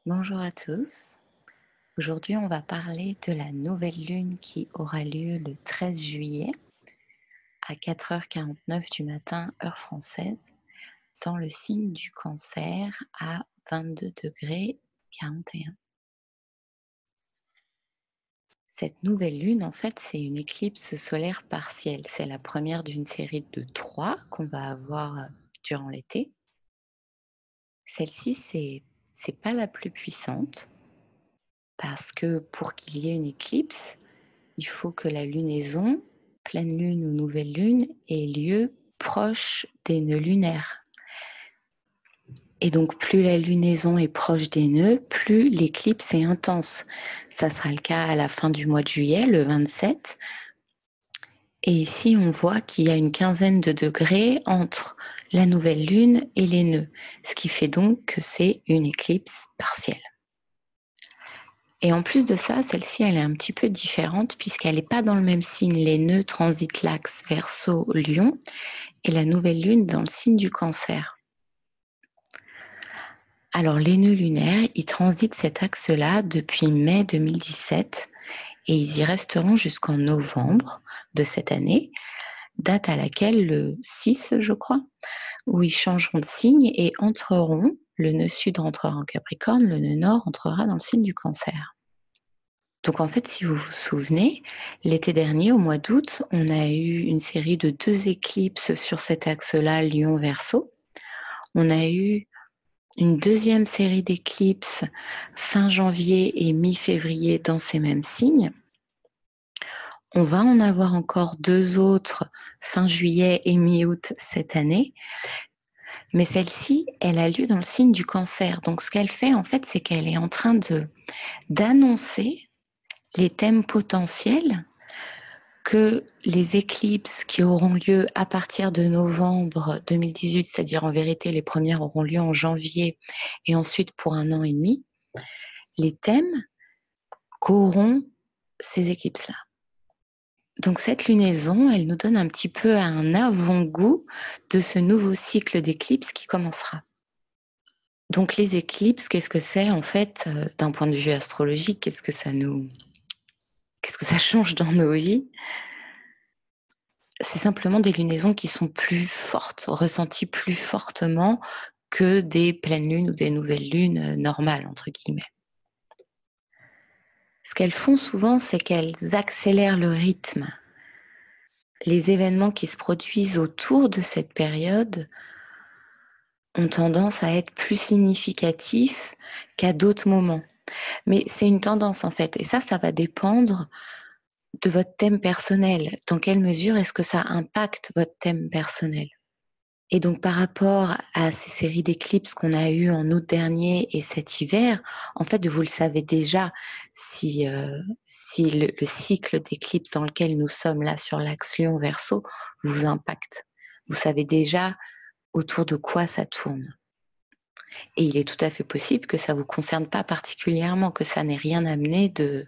Bonjour à tous. Aujourd'hui, on va parler de la nouvelle lune qui aura lieu le 13 juillet à 4h49 du matin, heure française, dans le signe du Cancer à 22 degrés 41. Cette nouvelle lune, en fait, c'est une éclipse solaire partielle. C'est la première d'une série de 3 qu'on va avoir durant l'été. Celle-ci, c'est pas la plus puissante parce que pour qu'il y ait une éclipse, il faut que la lunaison, pleine lune ou nouvelle lune, ait lieu proche des nœuds lunaires. Et donc, plus la lunaison est proche des nœuds, plus l'éclipse est intense. Ça sera le cas à la fin du mois de juillet, le 27. Et ici, on voit qu'il y a une quinzaine de degrés entre la nouvelle lune et les nœuds, ce qui fait donc que c'est une éclipse partielle. Et en plus de ça, celle-ci, elle est un petit peu différente puisqu'elle n'est pas dans le même signe. Les nœuds transitent l'axe Verseau-Lion et la nouvelle lune dans le signe du Cancer. Alors, les nœuds lunaires, ils transitent cet axe-là depuis mai 2017 et ils y resteront jusqu'en novembre de cette année, date à laquelle le 6, je crois, où ils changeront de signe et entreront, le nœud sud rentrera en Capricorne, le nœud nord entrera dans le signe du Cancer. Donc en fait, si vous vous souvenez, l'été dernier, au mois d'août, on a eu une série de 2 éclipses sur cet axe-là, Lion-Verseau. On a eu une deuxième série d'éclipses fin janvier et mi-février dans ces mêmes signes. On va en avoir encore 2 autres fin juillet et mi-août cette année. Mais celle-ci, elle a lieu dans le signe du Cancer. Donc ce qu'elle fait, en fait, c'est qu'elle est en train d'annoncer les thèmes potentiels que les éclipses qui auront lieu à partir de novembre 2018, c'est-à-dire en vérité les premières auront lieu en janvier et ensuite pour 1 an et demi, les thèmes qu'auront ces éclipses-là. Donc cette lunaison, elle nous donne un petit peu un avant-goût de ce nouveau cycle d'éclipses qui commencera. Donc les éclipses, qu'est-ce que c'est en fait d'un point de vue astrologique, qu'est-ce que ça change dans nos vies? C'est simplement des lunaisons qui sont plus fortes, ressenties plus fortement que des pleines lunes ou des nouvelles lunes normales, entre guillemets. Ce qu'elles font souvent, c'est qu'elles accélèrent le rythme. Les événements qui se produisent autour de cette période ont tendance à être plus significatifs qu'à d'autres moments. Mais c'est une tendance en fait, et ça va dépendre de votre thème personnel. Dans quelle mesure est-ce que ça impacte votre thème personnel? Et donc par rapport à ces séries d'éclipses qu'on a eues en août dernier et cet hiver, en fait, vous le savez déjà, si le cycle d'éclipses dans lequel nous sommes là sur l'axe Lion-Verseau vous impacte. Vous savez déjà autour de quoi ça tourne. Et il est tout à fait possible que ça vous concerne pas particulièrement, que ça n'ait rien amené de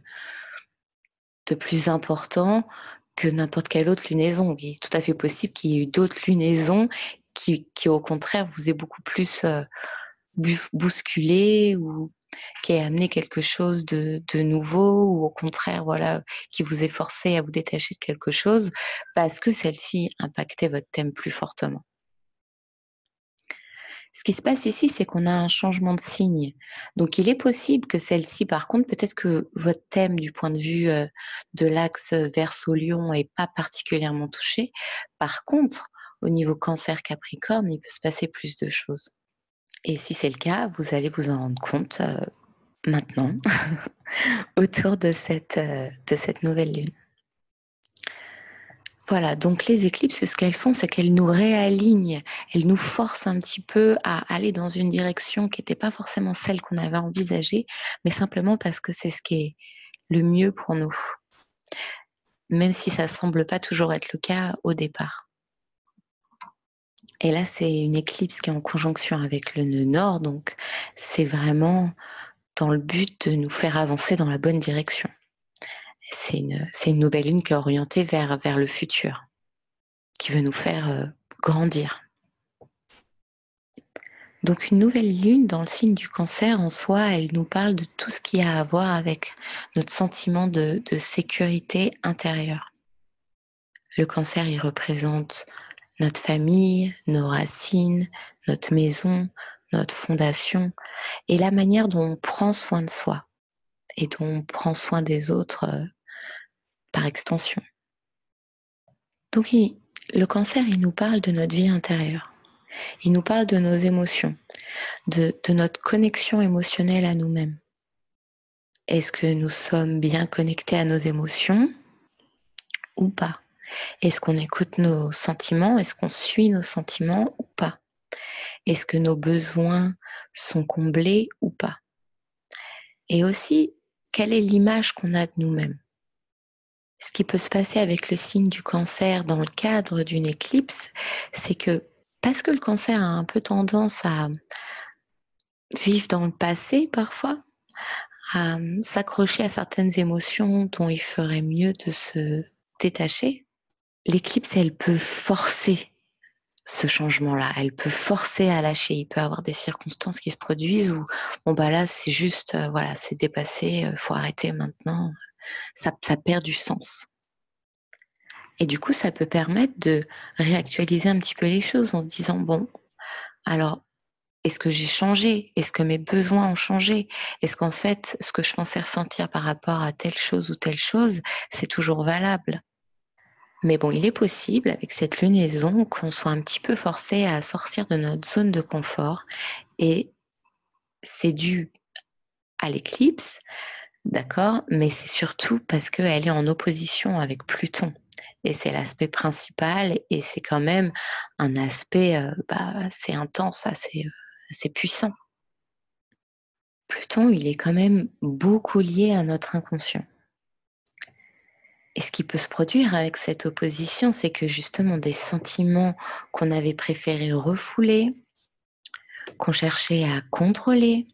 plus important que n'importe quelle autre lunaison. Il est tout à fait possible qu'il y ait eu d'autres lunaisons qui au contraire vous aient beaucoup plus bousculé ou qui ait amené quelque chose de nouveau ou au contraire, voilà, qui vous ait forcé à vous détacher de quelque chose parce que celle-ci impactait votre thème plus fortement. Ce qui se passe ici, c'est qu'on a un changement de signe. Donc il est possible que celle-ci, par contre, peut-être que votre thème du point de vue, de l'axe Verseau-Lion est pas particulièrement touché. Par contre, au niveau Cancer-Capricorne, il peut se passer plus de choses. Et si c'est le cas, vous allez vous en rendre compte, maintenant autour de cette nouvelle lune. Voilà, donc les éclipses, ce qu'elles font, c'est qu'elles nous réalignent, elles nous forcent un petit peu à aller dans une direction qui était pas forcément celle qu'on avait envisagée, mais simplement parce que c'est ce qui est le mieux pour nous. Même si ça semble pas toujours être le cas au départ. Et là, c'est une éclipse qui est en conjonction avec le nœud nord, donc c'est vraiment dans le but de nous faire avancer dans la bonne direction. C'est une nouvelle lune qui est orientée vers le futur, qui veut nous faire, grandir. Donc une nouvelle lune dans le signe du Cancer, en soi, elle nous parle de tout ce qui a à voir avec notre sentiment de sécurité intérieure. Le Cancer, il représente notre famille, nos racines, notre maison, notre fondation et la manière dont on prend soin de soi et dont on prend soin des autres par extension. Donc le Cancer, il nous parle de notre vie intérieure. Il nous parle de nos émotions, de notre connexion émotionnelle à nous-mêmes. Est-ce que nous sommes bien connectés à nos émotions ou pas? Est-ce qu'on écoute nos sentiments? Est-ce qu'on suit nos sentiments ou pas? Est-ce que nos besoins sont comblés ou pas? Et aussi, quelle est l'image qu'on a de nous-mêmes? Ce qui peut se passer avec le signe du Cancer dans le cadre d'une éclipse, c'est que parce que le Cancer a un peu tendance à vivre dans le passé parfois, à s'accrocher à certaines émotions dont il ferait mieux de se détacher, l'éclipse, elle peut forcer ce changement-là. Elle peut forcer à lâcher. Il peut y avoir des circonstances qui se produisent où, bon, bah là, c'est juste, voilà, c'est dépassé, faut arrêter maintenant. Ça perd du sens. Et du coup, ça peut permettre de réactualiser un petit peu les choses en se disant, bon, alors, est-ce que j'ai changé? Est-ce que mes besoins ont changé? Est-ce qu'en fait, ce que je pensais ressentir par rapport à telle chose ou telle chose, c'est toujours valable? Mais bon, il est possible, avec cette lunaison, qu'on soit un petit peu forcé à sortir de notre zone de confort et c'est dû à l'éclipse, d'accord? Mais c'est surtout parce qu'elle est en opposition avec Pluton et c'est l'aspect principal et c'est quand même un aspect, assez intense, assez puissant. Pluton, il est quand même beaucoup lié à notre inconscient. Et ce qui peut se produire avec cette opposition, c'est que justement des sentiments qu'on avait préféré refouler, qu'on cherchait à contrôler,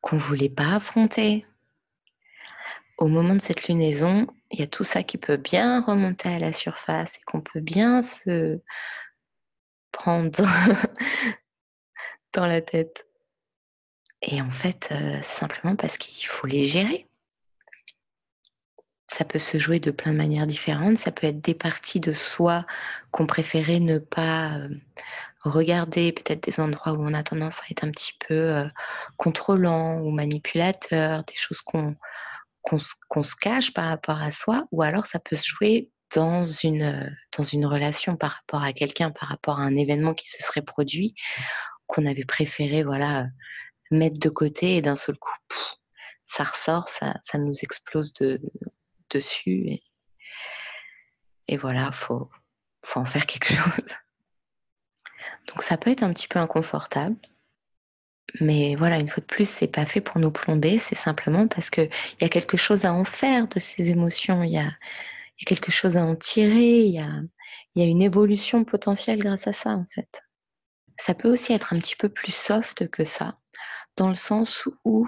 qu'on voulait pas affronter, au moment de cette lunaison, il y a tout ça qui peut bien remonter à la surface et qu'on peut bien se prendre dans la tête. Et en fait, c'est simplement parce qu'il faut les gérer. Ça peut se jouer de plein de manières différentes. Ça peut être des parties de soi qu'on préférait ne pas, regarder, peut-être des endroits où on a tendance à être un petit peu, contrôlant ou manipulateur, des choses qu'on se cache par rapport à soi ou alors ça peut se jouer dans une relation par rapport à quelqu'un, par rapport à un événement qui se serait produit, qu'on avait préféré, voilà, mettre de côté et d'un seul coup, ça ressort, ça nous explose dessus et voilà, faut en faire quelque chose. Donc ça peut être un petit peu inconfortable, mais voilà, une fois de plus, c'est pas fait pour nous plomber, c'est simplement parce qu'il y a quelque chose à en faire de ces émotions, il y a quelque chose à en tirer, il y a une évolution potentielle grâce à ça, en fait. Ça peut aussi être un petit peu plus soft que ça, dans le sens où,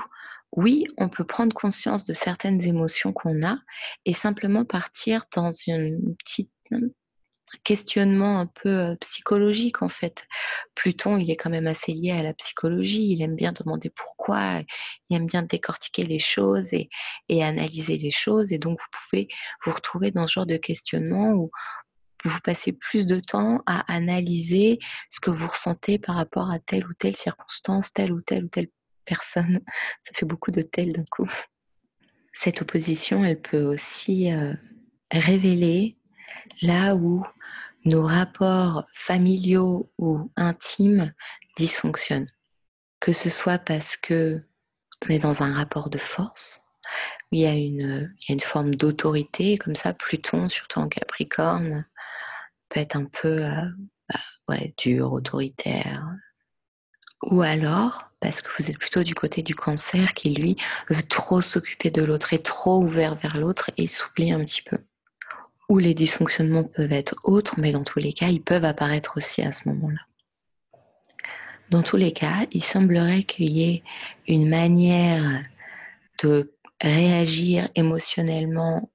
oui, on peut prendre conscience de certaines émotions qu'on a et simplement partir dans une petite questionnement un peu, psychologique, en fait. Pluton, il est quand même assez lié à la psychologie. Il aime bien demander pourquoi, il aime bien décortiquer les choses et analyser les choses et donc vous pouvez vous retrouver dans ce genre de questionnement où vous passez plus de temps à analyser ce que vous ressentez par rapport à telle ou telle circonstance, telle ou telle personne. Ça fait beaucoup de tel d'un coup. Cette opposition, elle peut aussi, révéler là où nos rapports familiaux ou intimes dysfonctionnent. Que ce soit parce qu'on est dans un rapport de force, où il y a une forme d'autorité comme ça, Pluton, surtout en Capricorne, peut être un peu, ouais, dur, autoritaire. Ou alors parce que vous êtes plutôt du côté du Cancer qui, lui, veut trop s'occuper de l'autre, est trop ouvert vers l'autre et s'oublie un petit peu. Ou les dysfonctionnements peuvent être autres, mais dans tous les cas, ils peuvent apparaître aussi à ce moment-là. Dans tous les cas, il semblerait qu'il y ait une manière de réagir émotionnellement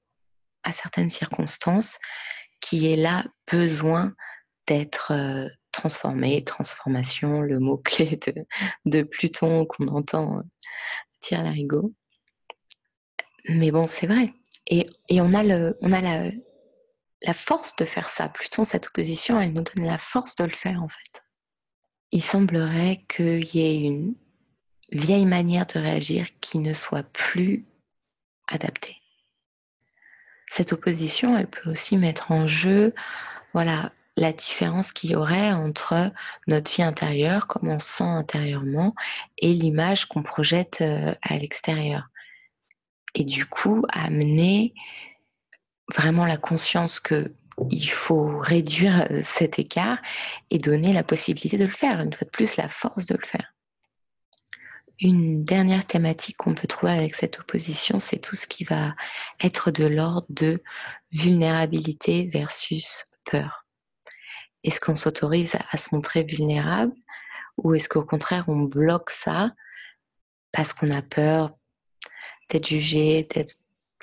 à certaines circonstances qui ait là besoin d'être transformer, transformation, le mot-clé de Pluton qu'on entend tire-larigot. Mais bon, c'est vrai. Et on a la force de faire ça. Pluton, cette opposition, elle nous donne la force de le faire, en fait. Il semblerait qu'il y ait une vieille manière de réagir qui ne soit plus adaptée. Cette opposition, elle peut aussi mettre en jeu, voilà, la différence qu'il y aurait entre notre vie intérieure, comment on se sent intérieurement, et l'image qu'on projette à l'extérieur. Et du coup, amener vraiment la conscience qu'il faut réduire cet écart et donner la possibilité de le faire, une fois de plus, la force de le faire. Une dernière thématique qu'on peut trouver avec cette opposition, c'est tout ce qui va être de l'ordre de vulnérabilité versus peur. Est-ce qu'on s'autorise à se montrer vulnérable ou est-ce qu'au contraire on bloque ça parce qu'on a peur d'être jugé, d'être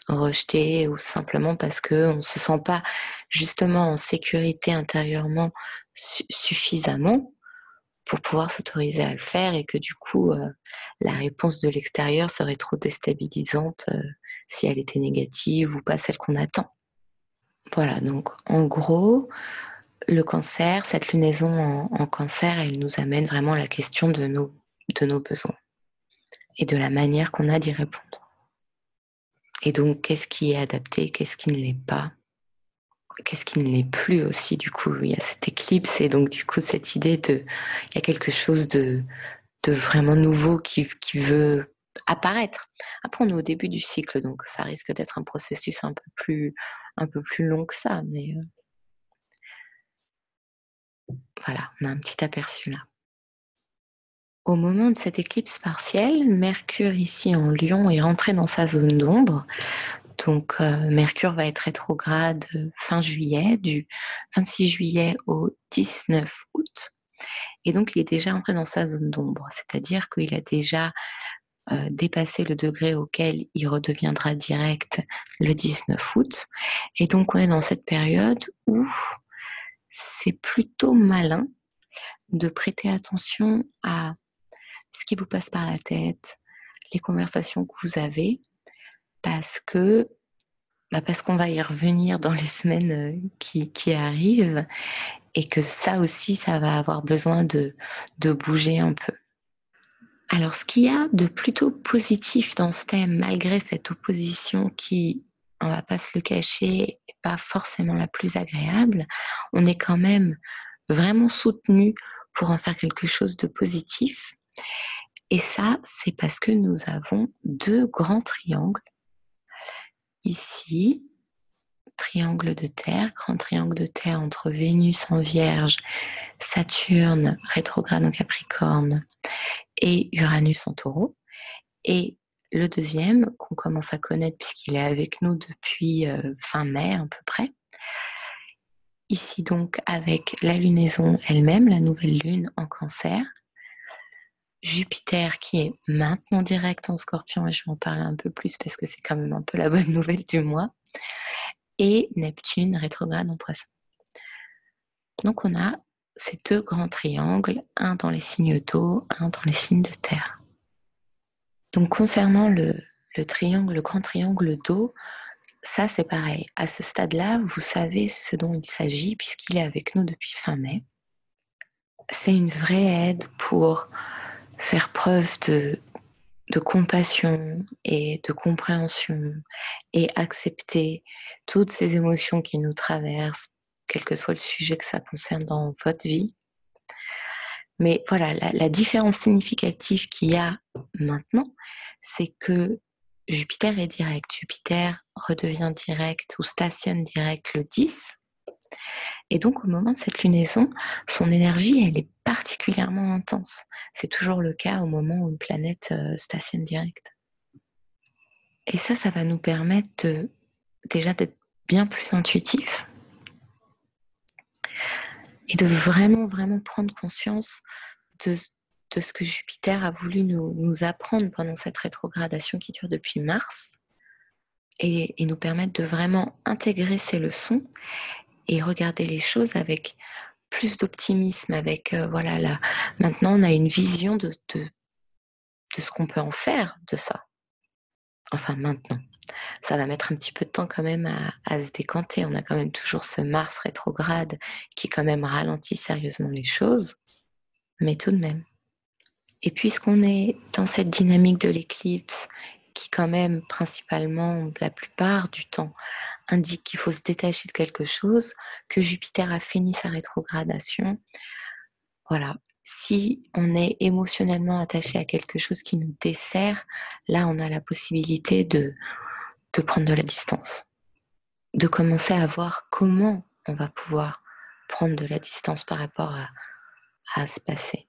rejeté ou simplement parce qu'on ne se sent pas justement en sécurité intérieurement suffisamment pour pouvoir s'autoriser à le faire et que du coup la réponse de l'extérieur serait trop déstabilisante si elle était négative ou pas celle qu'on attend. Voilà, donc en gros, le cancer, cette lunaison en cancer, elle nous amène vraiment à la question de nos besoins et de la manière qu'on a d'y répondre. Et donc, qu'est-ce qui est adapté, qu'est-ce qui ne l'est pas, qu'est-ce qui ne l'est plus aussi, du coup, il y a cette éclipse et donc du coup cette idée il y a quelque chose de vraiment nouveau qui veut apparaître. Après, on est au début du cycle, donc ça risque d'être un processus un peu plus long que ça, mais voilà, on a un petit aperçu là. Au moment de cette éclipse partielle, Mercure ici en Lion est rentré dans sa zone d'ombre. Donc Mercure va être rétrograde fin juillet, du 26 juillet au 19 août. Et donc il est déjà entré dans sa zone d'ombre, c'est-à-dire qu'il a déjà dépassé le degré auquel il redeviendra direct le 19 août. Et donc on est dans cette période où c'est plutôt malin de prêter attention à ce qui vous passe par la tête, les conversations que vous avez, parce qu'on va y revenir dans les semaines qui arrivent et que ça aussi, ça va avoir besoin de bouger un peu. Alors, ce qu'il y a de plutôt positif dans ce thème, malgré cette opposition qui, on va pas se le cacher, n'est pas forcément la plus agréable, on est quand même vraiment soutenu pour en faire quelque chose de positif. Et ça, c'est parce que nous avons deux grands triangles. Ici, triangle de terre, grand triangle de terre entre Vénus en Vierge, Saturne rétrograde en Capricorne et Uranus en Taureau. Et le deuxième, qu'on commence à connaître puisqu'il est avec nous depuis fin mai à peu près. Ici donc avec la lunaison elle-même, la nouvelle lune en Cancer. Jupiter qui est maintenant direct en Scorpion, et je vais en parler un peu plus parce que c'est quand même un peu la bonne nouvelle du mois. Et Neptune rétrograde en Poisson. Donc on a ces deux grands triangles, un dans les signes d'eau, un dans les signes de terre. Donc concernant le grand triangle d'eau, ça c'est pareil. À ce stade-là, vous savez ce dont il s'agit puisqu'il est avec nous depuis fin mai. C'est une vraie aide pour faire preuve de compassion et de compréhension et accepter toutes ces émotions qui nous traversent, quel que soit le sujet que ça concerne dans votre vie. Mais voilà, la différence significative qu'il y a maintenant, c'est que Jupiter est direct. Jupiter redevient direct ou stationne direct le 10. Et donc, au moment de cette lunaison, son énergie, elle est particulièrement intense. C'est toujours le cas au moment où une planète stationne direct. Et ça va nous permettre déjà d'être bien plus intuitif et de vraiment, vraiment prendre conscience de ce que Jupiter a voulu nous apprendre pendant cette rétrogradation qui dure depuis mars et nous permettre de vraiment intégrer ces leçons et regarder les choses avec plus d'optimisme avec, voilà, là, maintenant on a une vision de ce qu'on peut en faire de ça. Enfin maintenant, ça va mettre un petit peu de temps quand même à se décanter. On a quand même toujours ce Mars rétrograde qui quand même ralentit sérieusement les choses, mais tout de même. Et puisqu'on est dans cette dynamique de l'éclipse qui quand même principalement, la plupart du temps, indique qu'il faut se détacher de quelque chose, que Jupiter a fini sa rétrogradation, voilà. Si on est émotionnellement attaché à quelque chose qui nous dessert, là on a la possibilité de prendre de la distance, de commencer à voir comment on va pouvoir prendre de la distance par rapport à ce passé.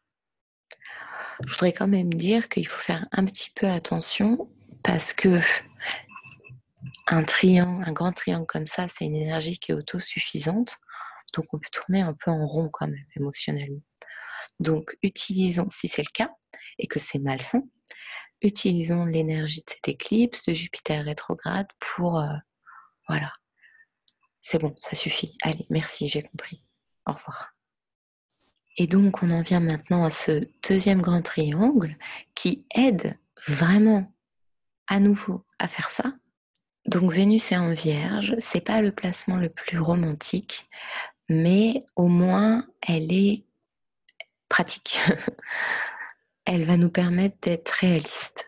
Je voudrais quand même dire qu'il faut faire un petit peu attention parce que un grand triangle comme ça, c'est une énergie qui est autosuffisante, donc on peut tourner un peu en rond quand même émotionnellement. Donc utilisons, si c'est le cas, et que c'est malsain, utilisons l'énergie de cette éclipse, de Jupiter rétrograde pour, voilà, c'est bon, ça suffit. Allez, merci, j'ai compris. Au revoir. Et donc, on en vient maintenant à ce deuxième grand triangle qui aide vraiment à nouveau à faire ça. Donc, Vénus est en Vierge, c'est pas le placement le plus romantique, mais au moins, elle est pratique. Elle va nous permettre d'être réalistes.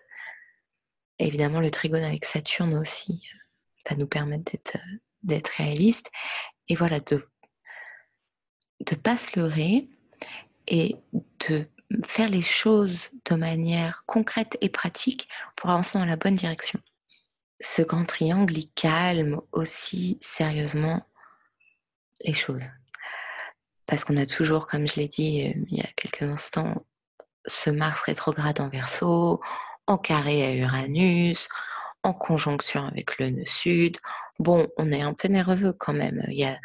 Évidemment, le trigone avec Saturne aussi va nous permettre d'être réalistes. Et voilà, de pas se leurrer et de faire les choses de manière concrète et pratique pour avancer dans la bonne direction. Ce grand triangle, il calme aussi sérieusement les choses. Parce qu'on a toujours, comme je l'ai dit il y a quelques instants, ce Mars rétrograde en Verseau, en carré à Uranus, en conjonction avec le nœud sud. Bon, on est un peu nerveux quand même. Il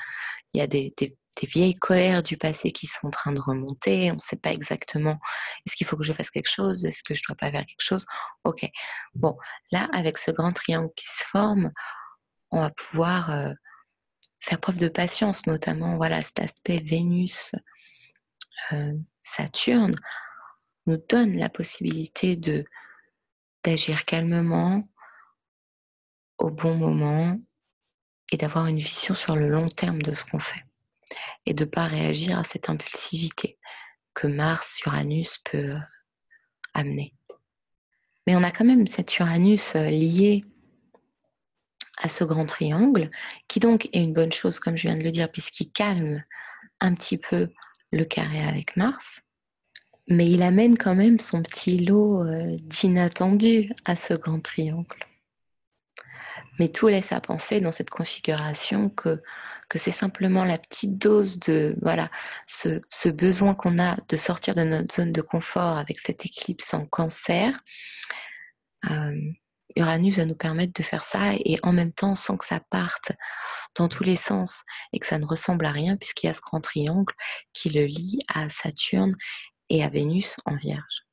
y a des vieilles colères du passé qui sont en train de remonter. On ne sait pas exactement, est-ce qu'il faut que je fasse quelque chose? Est-ce que je ne dois pas faire quelque chose? Ok. Bon, là, avec ce grand triangle qui se forme, on va pouvoir faire preuve de patience, notamment, voilà, cet aspect Vénus-Saturne nous donne la possibilité d'agir calmement, au bon moment, et d'avoir une vision sur le long terme de ce qu'on fait. Et de ne pas réagir à cette impulsivité que Mars-Uranus peut amener. Mais on a quand même cet Uranus lié à ce grand triangle, qui donc est une bonne chose, comme je viens de le dire, puisqu'il calme un petit peu le carré avec Mars, mais il amène quand même son petit lot d'inattendu à ce grand triangle. Mais tout laisse à penser dans cette configuration que c'est simplement la petite dose de, voilà, ce besoin qu'on a de sortir de notre zone de confort avec cette éclipse en Cancer. Uranus va nous permettre de faire ça et en même temps sans que ça parte dans tous les sens et que ça ne ressemble à rien puisqu'il y a ce grand triangle qui le lie à Saturne et à Vénus en Vierge.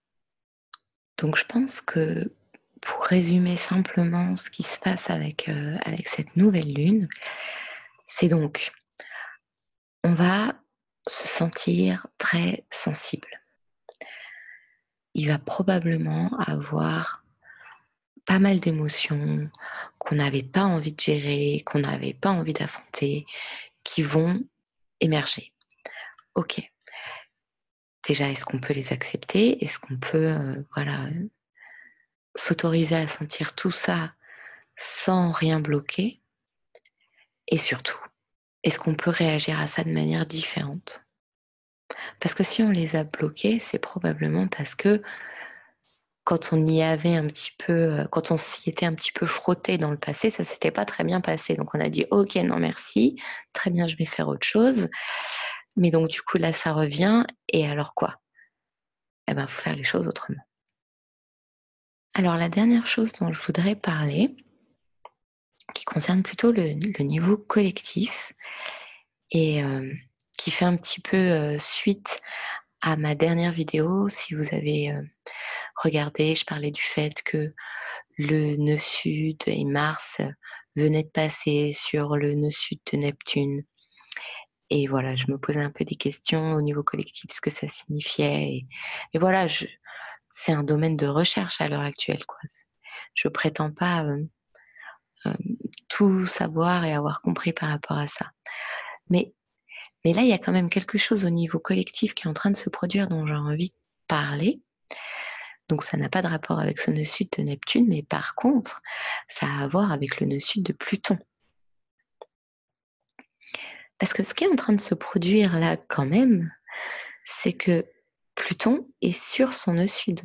Donc je pense que pour résumer simplement ce qui se passe avec cette nouvelle lune, c'est donc, on va se sentir très sensible. Il va probablement avoir pas mal d'émotions qu'on n'avait pas envie de gérer, qu'on n'avait pas envie d'affronter, qui vont émerger. Ok. Déjà, est-ce qu'on peut les accepter? Est-ce qu'on peut, s'autoriser à sentir tout ça sans rien bloquer? Et surtout, est-ce qu'on peut réagir à ça de manière différente? Parce que si on les a bloqués, c'est probablement parce que quand on y avait un petit peu, quand on s'y était un petit peu frotté dans le passé, ça s'était pas très bien passé. Donc on a dit ok, non merci, très bien, je vais faire autre chose. Mais donc du coup là, ça revient. Et alors quoi? Eh ben, faut faire les choses autrement. Alors la dernière chose dont je voudrais parler, qui concerne plutôt le niveau collectif et qui fait un petit peu suite à ma dernière vidéo. Si vous avez regardé, je parlais du fait que le nœud sud et Mars venaient de passer sur le nœud sud de Neptune Et voilà, je me posais un peu des questions au niveau collectif, ce que ça signifiait et voilà, c'est un domaine de recherche à l'heure actuelle, quoi. Je prétends pas, hem, tout savoir et avoir compris par rapport à ça. Mais mais là, il y a quand même quelque chose au niveau collectif qui est en train de se produire dont j'ai envie de parler. Donc ça n'a pas de rapport avec ce nœud sud de Neptune, mais par contre, ça a à voir avec le nœud sud de Pluton. Parce que ce qui est en train de se produire là quand même, c'est que Pluton est sur son nœud sud.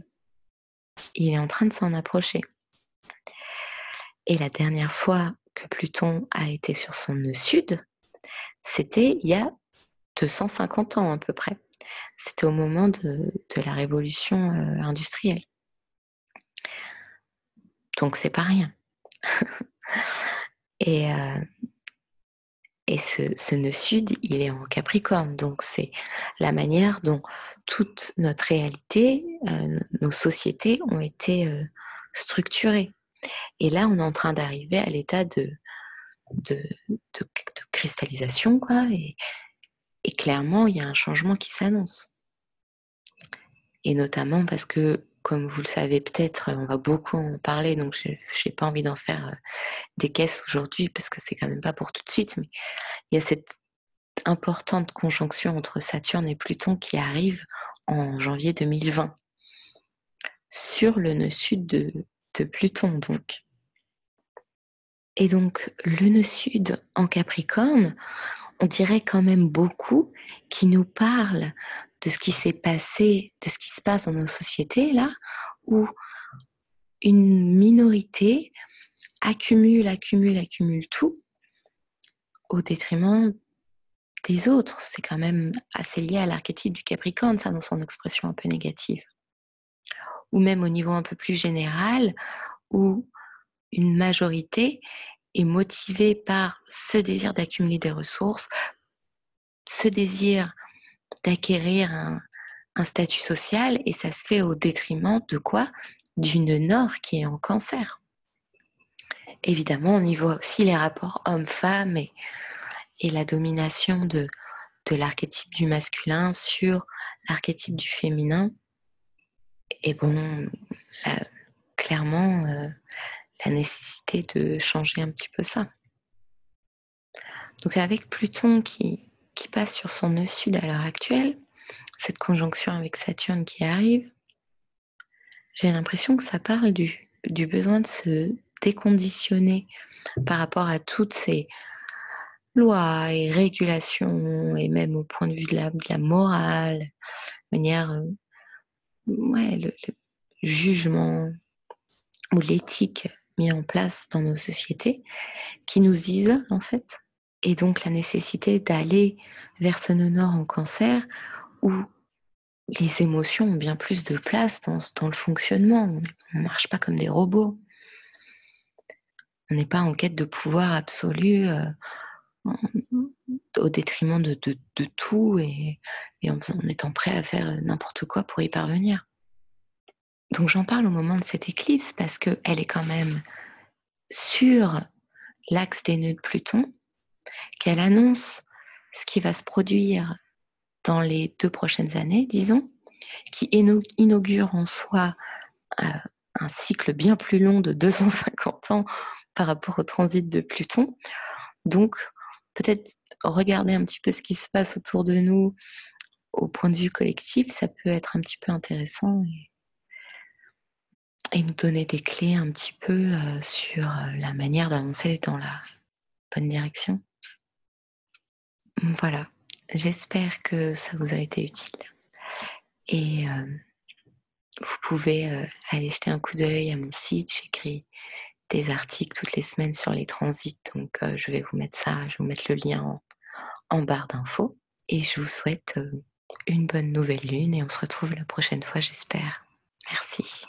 Il est en train de s'en approcher. Et la dernière fois que Pluton a été sur son nœud sud, c'était il y a 250 ans à peu près. C'était au moment de la révolution industrielle. Donc c'est pas rien. Et, et ce nœud sud, il est en Capricorne. Donc c'est la manière dont toute notre réalité, nos sociétés ont été structurées. Et là, on est en train d'arriver à l'état de, de cristallisation, quoi. Et clairement, il y a un changement qui s'annonce. Et notamment parce que, comme vous le savez peut-être, on va beaucoup en parler, donc je n'ai pas envie d'en faire des caisses aujourd'hui, parce que c'est quand même pas pour tout de suite, mais il y a cette importante conjonction entre Saturne et Pluton qui arrive en janvier 2020, sur le nœud sud de Pluton, donc. Et donc, le nœud sud en Capricorne, on dirait quand même beaucoup qui nous parle de ce qui s'est passé, de ce qui se passe dans nos sociétés, là, où une minorité accumule tout au détriment des autres. C'est quand même assez lié à l'archétype du Capricorne, ça, dans son expression un peu négative. Ou même au niveau un peu plus général, où une majorité est motivée par ce désir d'accumuler des ressources, ce désir d'acquérir un statut social, et ça se fait au détriment de quoi? Du nœud nord qui est en Cancer. Évidemment, on y voit aussi les rapports hommes-femmes et la domination de l'archétype du masculin sur l'archétype du féminin. Et bon, clairement, la nécessité de changer un petit peu ça. Donc avec Pluton qui passe sur son nœud sud à l'heure actuelle, cette conjonction avec Saturne qui arrive, j'ai l'impression que ça parle du besoin de se déconditionner par rapport à toutes ces lois et régulations, et même au point de vue de la morale, manière, le jugement ou l'éthique mis en place dans nos sociétés, qui nous isole en fait. Et donc la nécessité d'aller vers ce nœud nord en Cancer, où les émotions ont bien plus de place dans le fonctionnement. On ne marche pas comme des robots. On n'est pas en quête de pouvoir absolu au détriment de tout, et en étant prêt à faire n'importe quoi pour y parvenir. Donc j'en parle au moment de cette éclipse parce qu'elle est quand même sur l'axe des nœuds de Pluton, qu'elle annonce ce qui va se produire dans les 2 prochaines années, disons, qui inaugure en soi un cycle bien plus long de 250 ans par rapport au transit de Pluton. Donc, peut-être regarder un petit peu ce qui se passe autour de nous au point de vue collectif, ça peut être un petit peu intéressant et nous donner des clés un petit peu sur la manière d'avancer dans la bonne direction. Voilà, j'espère que ça vous a été utile. Et vous pouvez aller jeter un coup d'œil à mon site. J'écris des articles toutes les semaines sur les transits, donc je vais vous mettre ça, je vais vous mettre le lien en barre d'infos. Et je vous souhaite une bonne nouvelle lune et on se retrouve la prochaine fois, j'espère. Merci.